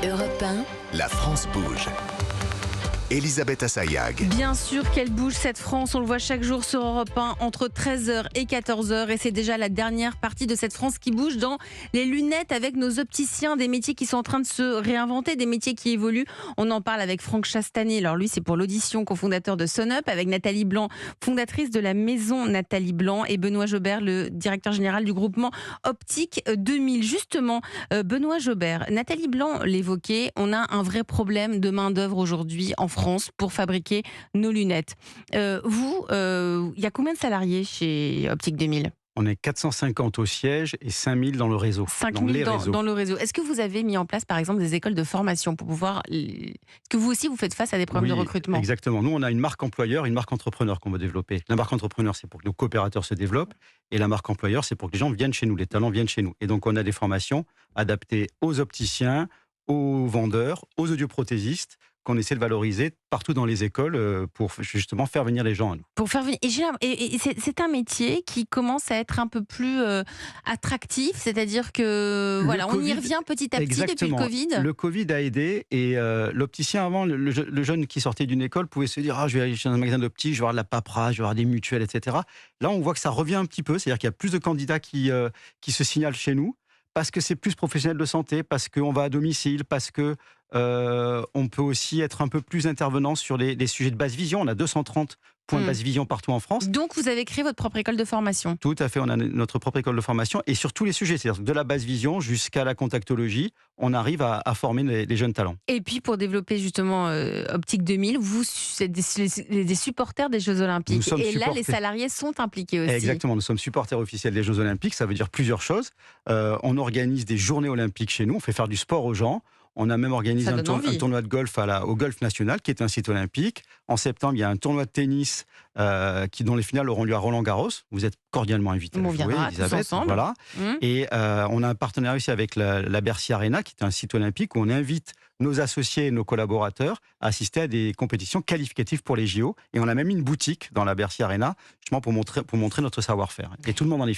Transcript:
Europe 1, La France bouge. Elisabeth Assayag. Bien sûr qu'elle bouge cette France, on le voit chaque jour sur Europe 1 entre 13h et 14h et c'est déjà la dernière partie de cette France qui bouge dans les lunettes avec nos opticiens, des métiers qui sont en train de se réinventer, des métiers qui évoluent. On en parle avec Franck Chastanet, alors lui c'est pour l'audition, cofondateur de SonUp, avec Nathalie Blanc, fondatrice de la maison Nathalie Blanc, et Benoît Jobert, le directeur général du groupement Optique 2000. Justement, Benoît Jobert, Nathalie Blanc l'évoquait, on a un vrai problème de main d'œuvre aujourd'hui en France pour fabriquer nos lunettes. Il y a combien de salariés chez Optique 2000 ? On est 450 au siège et 5000 dans le réseau. 5000 dans le réseau. Est-ce que vous avez mis en place, par exemple, des écoles de formation pour pouvoir... Est-ce que vous aussi, vous faites face à des problèmes de recrutement ? Exactement. Nous, on a une marque employeur et une marque entrepreneur qu'on veut développer. La marque entrepreneur, c'est pour que nos coopérateurs se développent. Et la marque employeur, c'est pour que les gens viennent chez nous, les talents viennent chez nous. Et donc, on a des formations adaptées aux opticiens, aux vendeurs, aux audioprothésistes, qu'on essaie de valoriser partout dans les écoles pour justement faire venir les gens à nous. Pour faire venir... Et c'est un métier qui commence à être un peu plus attractif, c'est-à-dire que on y revient petit à petit. Exactement. Depuis le Covid. Le Covid a aidé et l'opticien avant, le jeune qui sortait d'une école pouvait se dire je vais aller chez un magasin d'optique, je vais avoir de la paperasse, je vais avoir des mutuelles, etc. Là, on voit que ça revient un petit peu, c'est-à-dire qu'il y a plus de candidats qui se signalent chez nous parce que c'est plus professionnel de santé, parce qu'on va à domicile, parce que on peut aussi être un peu plus intervenant sur les sujets de basse vision. On a 230 points de basse vision partout en France. Donc vous avez créé votre propre école de formation. Tout à fait, on a notre propre école de formation et sur tous les sujets, c'est-à-dire de la basse vision jusqu'à la contactologie, on arrive à former les jeunes talents. Et puis pour développer justement Optique 2000, vous êtes des supporters des Jeux Olympiques. Et là, les salariés sont impliqués aussi. Exactement, nous sommes supporters officiels des Jeux Olympiques, ça veut dire plusieurs choses. On organise des journées olympiques chez nous, on fait faire du sport aux gens. On a même organisé un tournoi de golf au Golf National, qui est un site olympique. En septembre, il y a un tournoi de tennis dont les finales auront lieu à Roland-Garros. Vous êtes cordialement invités à jouer, Elisabeth. Voilà. Et on a un partenariat aussi avec la Bercy Arena, qui est un site olympique où on invite nos associés et nos collaborateurs à assister à des compétitions qualificatives pour les JO. Et on a même une boutique dans la Bercy Arena, justement pour montrer notre savoir-faire. Et tout le monde en est fier.